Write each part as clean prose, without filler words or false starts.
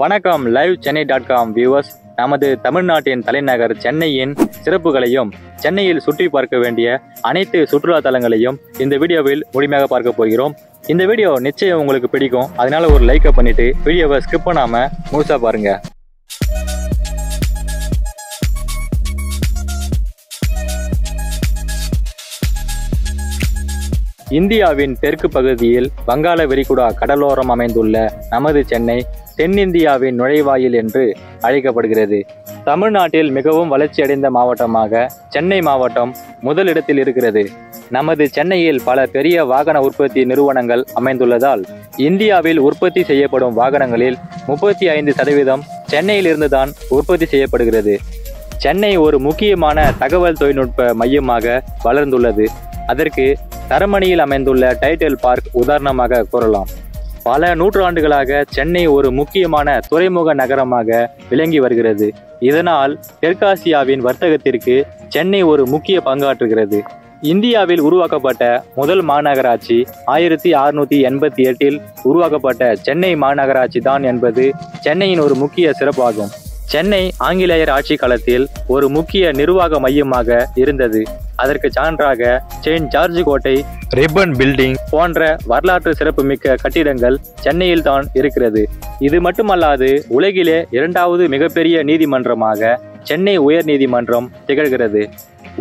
வணக்கம் live சென்னை.com viewers. நமது தமிழ்நாட்டின் தலைநகர் சென்னையின் சிறப்புகளையும் சென்னையில் சுற்றி பார்க்க வேண்டிய அனைத்து சுற்றுலா தலங்களையும் இந்த வீடியோவில் முழுமையாக பார்க்க போகிறோம். இந்த வீடியோ நிச்சயம் உங்களுக்கு பிடிக்கும். அதனால ஒரு லைக்கை பண்ணிட்டு வீடியோவை ஸ்கிப் பண்ணாம முழுசா பாருங்க. இந்தியாவின் தெற்கு பகுதியில் வங்காள விரிகுடா கடலோரம் அமைந்துள்ள நமது சென்னை தென்னிந்தியாவின் நுழைவாயில் என்று அழைக்கப்படுகிறது. தமிழ்நாட்டில் மிகவும் வளர்ச்சியடைந்த மாவட்டமாக சென்னை மாவட்டம் முதலிடத்தில் இருக்கிறது. நமது சென்னையில் பல பெரிய வாகன உற்பத்தி நிறுவனங்கள் அமைந்துள்ளதால் இந்தியாவில் உற்பத்தி செய்யப்படும் வாகனங்களில் 35% சென்னையில் இருந்துதான் உற்பத்தி செய்யப்படுகிறது. சென்னை ஒரு முக்கியமான தகவல் தொழில்நுட்ப மையமாக வளர்ந்துள்ளது. அதற்கு தரமணியில் அமைந்துள்ள டைட்டில் பார்க் உதாரணமாக கூறலாம். பல நூற்றாண்டுகளாக சென்னை ஒரு முக்கியமான துறைமுக நகரமாக விளங்கி வருகிறது. இதனால் தெற்காசியாவின் வர்த்தகத்திற்கு சென்னை ஒரு முக்கிய பங்காற்றுகிறது. இந்தியாவில் உருவாக்கப்பட்ட முதல் மாநகராட்சி 1688 உருவாக்கப்பட்ட சென்னை மாநகராட்சி தான் என்பது சென்னையின் ஒரு முக்கிய சிறப்பாகும். சென்னை ஆங்கிலேயர் ஆட்சி காலத்தில் ஒரு முக்கிய நிர்வாக மையமாக இருந்தது. அதற்கு சான்றாக செயின்ட் ஜார்ஜ் கோட்டை, ரிப்பன் பில்டிங் போன்ற வரலாற்று சிறப்புமிக்க கட்டிடங்கள் சென்னையில் தான் இருக்கிறது. இது மட்டுமல்லாது உலகிலே 2வது மிகப்பெரிய நீதிமன்றமாக சென்னை உயர் நீதிமன்றம் திகழ்கிறது.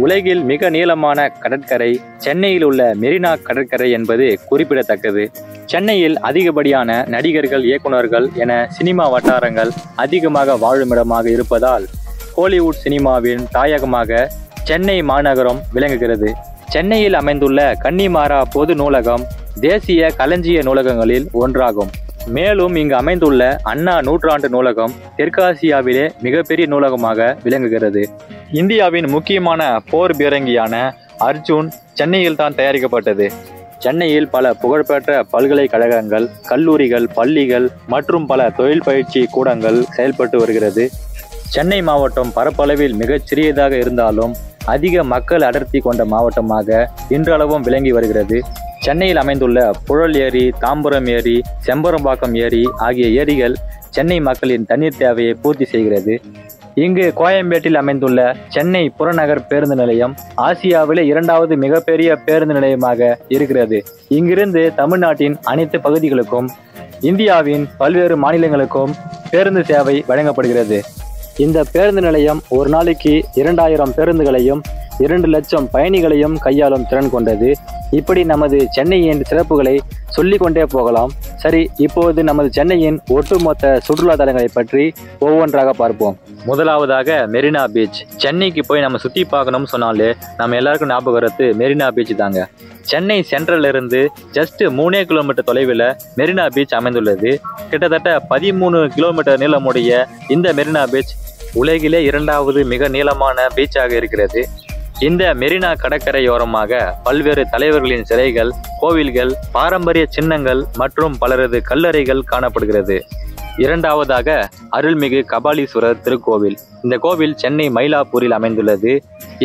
உலகில் மிக நீளமான கடற்கரை சென்னையில் உள்ள மெரினா கடற்கரை என்பது குறிப்பிடத்தக்கது. சென்னையில் அதிகப்படியான நடிகர்கள், இயக்குநர்கள் என சினிமா வட்டாரங்கள் அதிகமாக வாழுமிடமாக இருப்பதால் ஹாலிவுட் சினிமாவின் தாயகமாக சென்னை மாநகரம் விளங்குகிறது. சென்னையில் அமைந்துள்ள கன்னிமாரா பொது நூலகம் தேசிய களஞ்சிய நூலகங்களில் ஒன்றாகும். மேலும் இங்கு அமைந்துள்ள அண்ணா நூற்றாண்டு நூலகம் தெற்காசியாவிலே மிகப்பெரிய நூலகமாக விளங்குகிறது. இந்தியாவின் முக்கியமான போர் பீரங்கியான அர்ஜுன் சென்னையில் தான் தயாரிக்கப்பட்டது. சென்னையில் பல புகழ்பெற்ற பல்கலைக்கழகங்கள், கல்லூரிகள், பள்ளிகள் மற்றும் பல தொழில் பயிற்சி கூடங்கள் செயல்பட்டு வருகிறது. சென்னை மாவட்டம் பரப்பளவில் மிகச் சிறியதாக இருந்தாலும் அதிக மக்கள் அடர்த்தி கொண்ட மாவட்டமாக இன்றளவும் விளங்கி வருகிறது. சென்னையில் அமைந்துள்ள புழல் ஏரி, தாம்பரம் ஏரி, செம்பரம்பாக்கம் ஏரி ஆகிய ஏரிகள் சென்னை மக்களின் தண்ணீர் தேவையை பூர்த்தி செய்கிறது. இங்கு கோயம்பேட்டில் அமைந்துள்ள சென்னை புறநகர் பேருந்து நிலையம் ஆசியாவிலே 2வது மிகப்பெரிய பேருந்து நிலையமாக இருக்கிறது. இங்கிருந்து தமிழ்நாட்டின் அனைத்து பகுதிகளுக்கும் இந்தியாவின் பல்வேறு மாநிலங்களுக்கும் பேருந்து சேவை வழங்கப்படுகிறது. இந்த பேருந்து நிலையம் ஒரு நாளைக்கு 2000 பேருந்துகளையும் 2 லட்சம் பயணிகளையும் கையாளும் திறன் கொண்டது. இப்படி நமது சென்னையின் சிறப்புகளை சொல்லிக்கொண்டே போகலாம். சரி, இப்போது நமது சென்னையின் ஒட்டுமொத்த சுற்றுலா தலங்களை பற்றி ஒவ்வொன்றாக பார்ப்போம். முதலாவதாக மெரினா பீச். சென்னைக்கு போய் நம்ம சுற்றி பார்க்கணும்னு சொன்னாலே நம்ம எல்லாருக்கும் ஞாபகம் வரது மெரினா பீச் தாங்க. சென்னை சென்ட்ரல் இருந்து ஜஸ்ட் 3 கிலோமீட்டர் தொலைவில் மெரினா பீச் அமைந்துள்ளது. கிட்டத்தட்ட 13 கிலோமீட்டர் நீளமுடைய இந்த மெரினா பீச் உலகிலே 2வது மிக நீளமான பீச்சாக இருக்கிறது. இந்த மெரினா கடற்கரையோரமாக பல்வேறு தலைவர்களின் சிலைகள், கோவில்கள், பாரம்பரிய சின்னங்கள் மற்றும் பலரது கல்லறைகள் காணப்படுகிறது. 2வதாக அருள்மிகு கபாலீஸ்வரர் திருக்கோவில். இந்த கோவில் சென்னை மயிலாப்பூரில் அமைந்துள்ளது.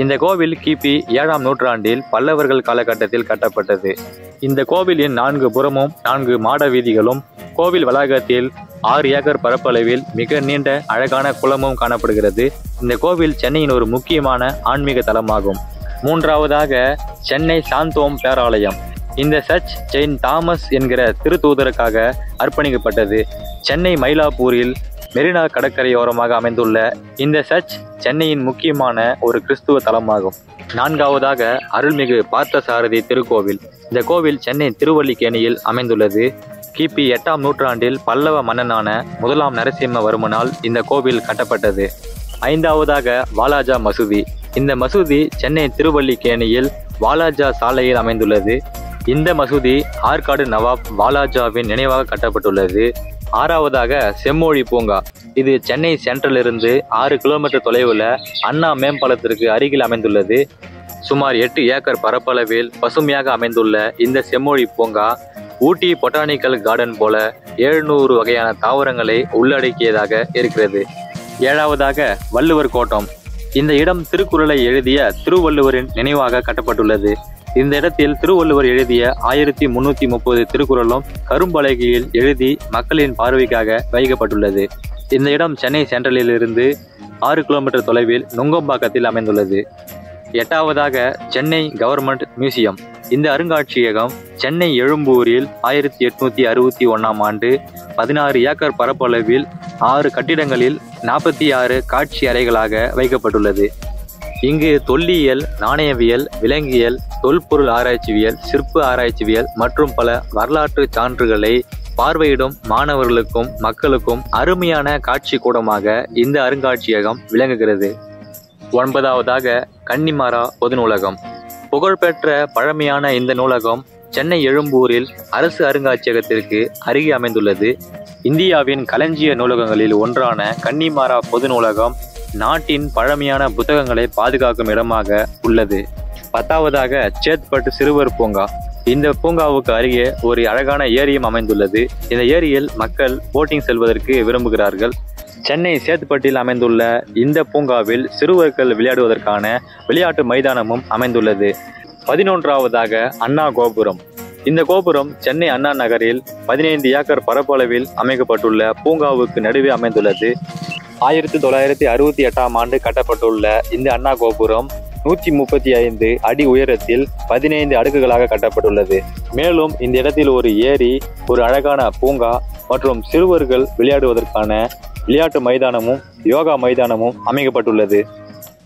இந்த கோவில் கிபி 7ஆம் நூற்றாண்டில் பல்லவர்கள் காலகட்டத்தில் கட்டப்பட்டது. இந்த கோவிலின் 4 புறமும் 4 மாட வீதிகளும், கோவில் வளாகத்தில் 6 ஏக்கர் பரப்பளவில் மிக நீண்ட அழகான குளமும் காணப்படுகிறது. இந்த கோவில் சென்னையின் ஒரு முக்கியமான ஆன்மீக தலமாகும். 3வதாக சென்னை சாந்தோம் பேராலயம். இந்த சர்ச் செயின்ட் தாமஸ் என்கிற திருத்தூதருக்காக அர்ப்பணிக்கப்பட்டது. சென்னை மயிலாப்பூரில் மெரினா கடற்கரையோரமாக அமைந்துள்ள இந்த சர்ச் சென்னையின் முக்கியமான ஒரு கிறிஸ்துவ தலமாகும். 4வதாக அருள்மிகு பார்த்தசாரதி திருக்கோவில். இந்த கோவில் சென்னை திருவல்லிக்கேணியில் அமைந்துள்ளது. கிபி 8ஆம் நூற்றாண்டில் பல்லவ மன்னனான 1ஆம் நரசிம்மவர்மனால் இந்த கோவில் கட்டப்பட்டது. 5வதாக வாலாஜா மசூதி. இந்த மசூதி சென்னை திருவல்லிக்கேணியில் வாலாஜா சாலையில் அமைந்துள்ளது. இந்த மசூதி ஆற்காடு நவாப் வாலாஜாவின் நினைவாக கட்டப்பட்டுள்ளது. 6வதாக செம்மொழி பூங்கா. இது சென்னை சென்ட்ரலிருந்து 6 கிலோமீட்டர் தொலைவில் அண்ணா மேம்பாலத்திற்கு அருகில் அமைந்துள்ளது. சுமார் 8 ஏக்கர் பரப்பளவில் பசுமையாக அமைந்துள்ள இந்த செம்மொழி பூங்கா ஊட்டி பொட்டானிக்கல் கார்டன் போல 700 வகையான தாவரங்களை உள்ளடக்கியதாக இருக்கிறது. 7வதாக வள்ளுவர் கோட்டம். இந்த இடம் திருக்குறளை எழுதிய திருவள்ளுவரின் நினைவாக கட்டப்பட்டுள்ளது. இந்த இடத்தில் திருவள்ளுவர் எழுதிய 1330 திருக்குறளும் கரும்பலகையில் எழுதி மக்களின் பார்வைக்காக வைக்கப்பட்டுள்ளது. இந்த இடம் சென்னை சென்ட்ரலில் இருந்து 6 கிலோமீட்டர் தொலைவில் நுங்கம்பாக்கத்தில் அமைந்துள்ளது. 8வதாக சென்னை கவர்மெண்ட் மியூசியம். இந்த அருங்காட்சியகம் சென்னை எழும்பூரில் 1861ஆம் ஆண்டு 16 ஏக்கர் பரப்பளவில் 6 கட்டிடங்களில் 46 காட்சி அறைகளாக வைக்கப்பட்டுள்ளது. இங்கு தொல்லியல், நாணயவியல், விலங்கியல், தொல்பொருள் ஆராய்ச்சிவியல், சிற்ப ஆராய்ச்சிவியல் மற்றும் பல வரலாற்று சான்றுகளை பார்வையிடும் மாணவர்களுக்கும் மக்களுக்கும் அருமையான காட்சி கூடமாக இந்த அருங்காட்சியகம் விளங்குகிறது. 9வதாக கன்னிமாரா பொது நூலகம். புகழ்பெற்ற பழமையான இந்த நூலகம் சென்னை எழும்பூரில் அரசு அருங்காட்சியகத்திற்கு அருகே அமைந்துள்ளது. இந்தியாவின் களஞ்சிய நூலகங்களில் ஒன்றான கன்னிமாரா பொது நூலகம் நாட்டின் பழமையான புத்தகங்களை பாதுகாக்கும் இடமாக உள்ளது. 10வதாக சேத்பட் சிறுவர் பூங்கா. இந்த பூங்காவுக்கு அருகே ஒரு அழகான ஏரியும் அமைந்துள்ளது. இந்த ஏரியில் மக்கள் போட்டிங் செல்வதற்கு விரும்புகிறார்கள். சென்னை சேத்பட்டில் அமைந்துள்ள இந்த பூங்காவில் சிறுவர்கள் விளையாடுவதற்கான விளையாட்டு மைதானமும் அமைந்துள்ளது. 11வதாக அண்ணா கோபுரம். இந்த கோபுரம் சென்னை அண்ணா நகரில் 15 ஏக்கர் பரப்பளவில் அமைக்கப்பட்டுள்ள பூங்காவுக்கு நடுவே அமைந்துள்ளது. 1968ஆம் ஆண்டு கட்டப்பட்டுள்ள இந்த அண்ணா கோபுரம் 135 அடி உயரத்தில் 15 அடுக்குகளாக கட்டப்பட்டுள்ளது. மேலும் இந்த இடத்தில் ஒரு ஏரி, ஒரு அழகான பூங்கா மற்றும் சிறுவர்கள் விளையாடுவதற்கான விளையாட்டு மைதானமும் யோகா மைதானமும் அமைக்கப்பட்டுள்ளது.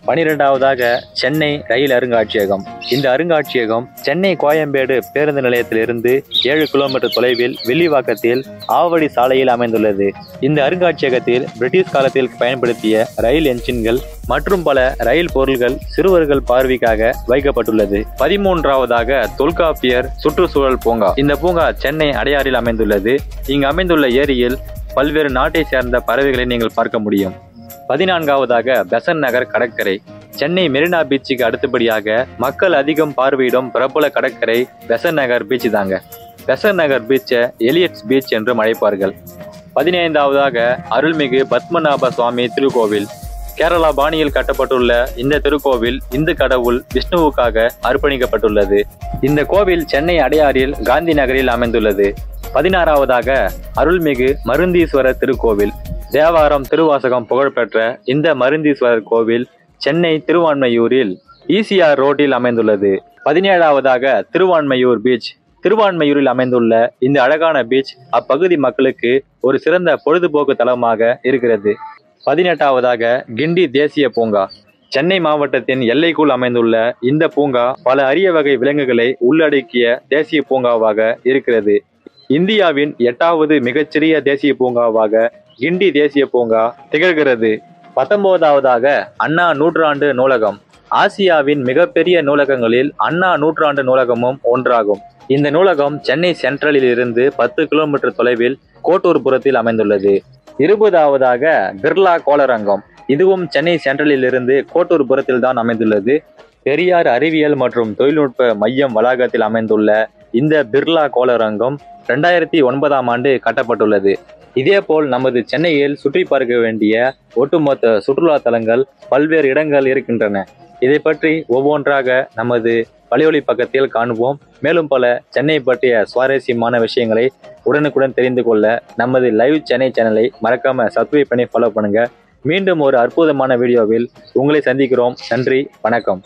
12வதாக சென்னை ரயில் அருங்காட்சியகம். இந்த அருங்காட்சியகம் சென்னை கோயம்பேடு பேருந்து நிலையத்திலிருந்து 7 கிலோமீட்டர் தொலைவில் வில்லிவாக்கத்தில் ஆவடி சாலையில் அமைந்துள்ளது. இந்த அருங்காட்சியகத்தில் பிரிட்டிஷ் காலத்தில் பயன்படுத்திய ரயில் என்ஜின்கள் மற்றும் பல ரயில் பொருள்கள் சிறுவர்கள் பார்வைக்காக வைக்கப்பட்டுள்ளது. 13வதாக தொல்காப்பியர் சுற்றுச்சூழல் பூங்கா. இந்த பூங்கா சென்னை அடையாறில் அமைந்துள்ளது. இங்கு அமைந்துள்ள ஏரியில் பல்வேறு நாட்டை சேர்ந்த பறவைகளை நீங்கள் பார்க்க முடியும். 14வதாக பெசன்ட் நகர் கடற்கரை. சென்னை மெரினா பீச்சுக்கு அடுத்தபடியாக மக்கள் அதிகம் பார்வையிடும் பிரபல கடற்கரை பெசன்ட் நகர் பீச் தாங்க. பெசன்ட் நகர் பீச்சை எலியட்ஸ் பீச் என்றும் அழைப்பார்கள். 15வதாக அருள்மிகு பத்மநாப சுவாமி திருக்கோவில். கேரளா பாணியில் கட்டப்பட்டுள்ள இந்த திருக்கோவில் இந்து கடவுள் விஷ்ணுவுக்காக அர்ப்பணிக்கப்பட்டுள்ளது. இந்த கோவில் சென்னை அடையாறில் காந்தி நகரில் அமைந்துள்ளது. 16வதாக அருள்மிகு மருந்தீஸ்வரர் திருக்கோவில். தேவாரம் திருவாசகம் புகழ்பெற்ற இந்த மருந்தீஸ்வரர் கோவில் சென்னை திருவான்மையூரில் ஈசிஆர் ரோட்டில் அமைந்துள்ளது. 17வதாக திருவான்மையூர் பீச். திருவான்மையூரில் அமைந்துள்ள இந்த அழகான பீச் அப்பகுதி மக்களுக்கு ஒரு சிறந்த பொழுதுபோக்கு தலமாக இருக்கிறது. 18வதாக கிண்டி தேசிய பூங்கா. சென்னை மாவட்டத்தின் எல்லைக்குள் அமைந்துள்ள இந்த பூங்கா பல அரிய வகை விலங்குகளை உள்ளடக்கிய தேசிய பூங்காவாக இருக்கிறது. இந்தியாவின் 8வது மிகச்சிறிய தேசிய பூங்காவாக கிண்டி தேசிய பூங்கா திகழ்கிறது. 19வதாக அண்ணா நூற்றாண்டு நூலகம். ஆசியாவின் மிகப்பெரிய நூலகங்களில் அண்ணா நூற்றாண்டு நூலகமும் ஒன்றாகும். இந்த நூலகம் சென்னை சென்ட்ரலில் இருந்து 10 கிலோமீட்டர் தொலைவில் கோட்டூர்புரத்தில் அமைந்துள்ளது. 20வதாக பிர்லா கோளரங்கம். இதுவும் சென்னை சென்ட்ரலில் இருந்து கோட்டூர்புரத்தில் தான் அமைந்துள்ளது. பெரியார் அறிவியல் மற்றும் தொழில்நுட்ப மையம் வளாகத்தில் அமைந்துள்ள இந்த பிர்லா கோளரங்கம் 2009ஆம் ஆண்டு கட்டப்பட்டுள்ளது. இதேபோல் நமது சென்னையில் சுற்றி பார்க்க வேண்டிய ஒட்டுமொத்த சுற்றுலா தலங்கள் பல்வேறு இடங்கள் இருக்கின்றன. இதை பற்றி ஒவ்வொன்றாக நமது வலையொலி பக்கத்தில் காணுவோம். மேலும் பல சென்னை பற்றிய சுவாரஸ்யமான விஷயங்களை உடனுக்குடன் தெரிந்து கொள்ள நமது லைவ் சென்னை சேனலை மறக்காம சப்ஸ்கிரைப் பண்ணி ஃபாலோ பண்ணுங்க. மீண்டும் ஒரு அற்புதமான வீடியோவில் உங்களை சந்திக்கிறோம். நன்றி, வணக்கம்.